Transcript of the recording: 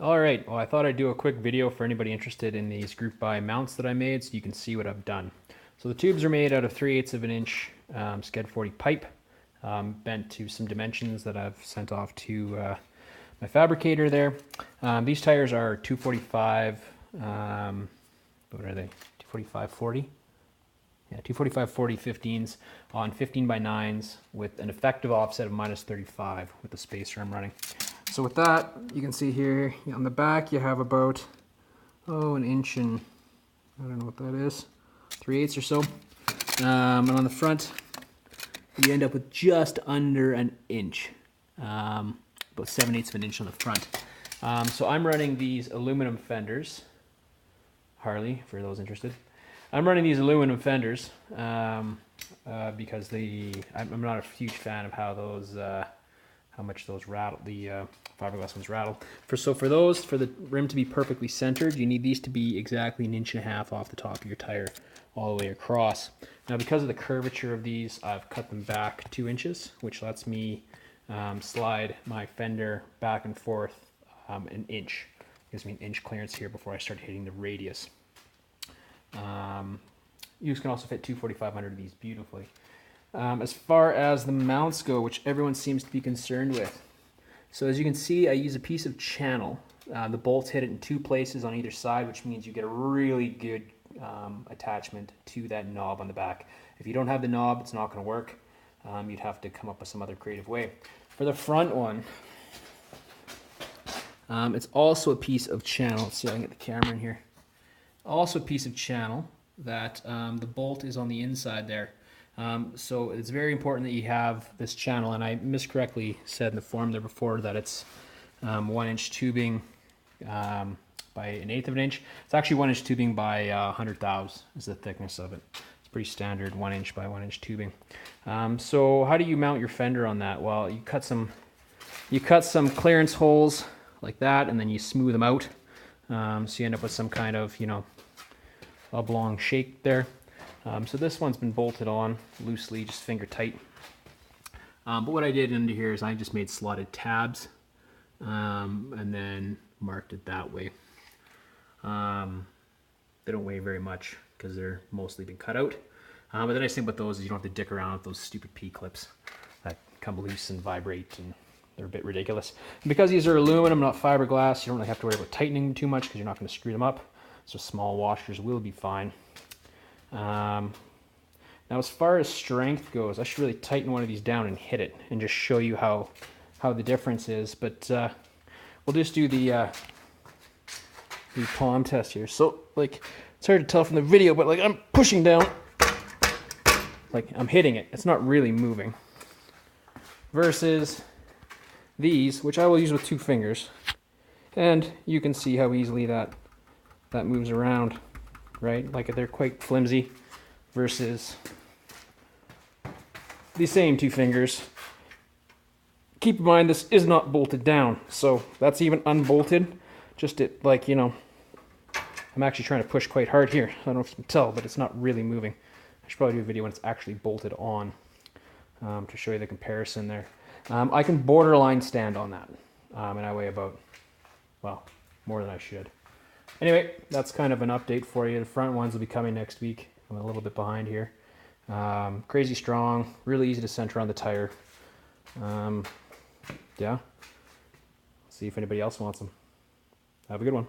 All right, well, I thought I'd do a quick video for anybody interested in these group buy mounts that I made so you can see what I've done. So the tubes are made out of 3/8 of an inch Sked 40 pipe, bent to some dimensions that I've sent off to my fabricator there. These tires are 245, what are they, 245/40? Yeah, 245/40 15s on 15x9s with an effective offset of -35 with the spacer I'm running. So with that, you can see here on the back you have about, an inch and, I don't know what that is, 3/8 or so. And on the front, you end up with just under an inch, about 7/8 of an inch on the front. So I'm running these aluminum fenders, Harley, for those interested. I'm running these aluminum fenders because I'm not a huge fan of how those how much those rattle, the fiberglass ones rattle. For the rim to be perfectly centered, you need these to be exactly 1.5 inches off the top of your tire all the way across. Now because of the curvature of these, I've cut them back 2 inches, which lets me slide my fender back and forth an inch. Gives me an inch clearance here before I start hitting the radius. You can also fit 245 of these beautifully. As far as the mounts go, which everyone seems to be concerned with. So as you can see, I use a piece of channel. The bolts hit it in 2 places on either side, which means you get a really good attachment to that knob on the back. If you don't have the knob, it's not going to work. You'd have to come up with some other creative way. For the front one, it's also a piece of channel. Let's see if I can get the camera in here. Also a piece of channel that the bolt is on the inside there. So it's very important that you have this channel, and I miscorrectly said in the form there before that it's 1 inch tubing by 1/8 of an inch. It's actually 1 inch tubing by 100 thous is the thickness of it. It's pretty standard 1 inch by 1 inch tubing. So how do you mount your fender on that? Well, you cut some clearance holes like that, and then you smooth them out. So you end up with some kind of, oblong shape there. So this one's been bolted on loosely, just finger tight. But what I did under here is I just made slotted tabs and then marked it that way. They don't weigh very much because they're mostly been cut out. But the nice thing about those is you don't have to dick around with those stupid P-clips that come loose and vibrate, and they're a bit ridiculous. And because these are aluminum, not fiberglass, you don't really have to worry about tightening them too much because you're not going to screw them up. So small washers will be fine. Now as far as strength goes, I should really tighten one of these down and hit it and just show you how the difference is. But we'll just do the palm test here. So like, it's hard to tell from the video, but like I'm pushing down, like I'm hitting it. It's not really moving. Versus these, which I will use with 2 fingers, and you can see how easily that moves around, right? Like they're quite flimsy versus the same 2 fingers. Keep in mind this is not bolted down, so that's even unbolted. Just I'm actually trying to push quite hard here. I don't know if you can tell, but it's not really moving. I should probably do a video when it's actually bolted on to show you the comparison there. I can borderline stand on that, and I weigh about, well, more than I should. Anyway, that's kind of an update for you. The front ones will be coming next week. I'm a little bit behind here. Crazy strong, really easy to center on the tire. Yeah. See if anybody else wants them. Have a good one.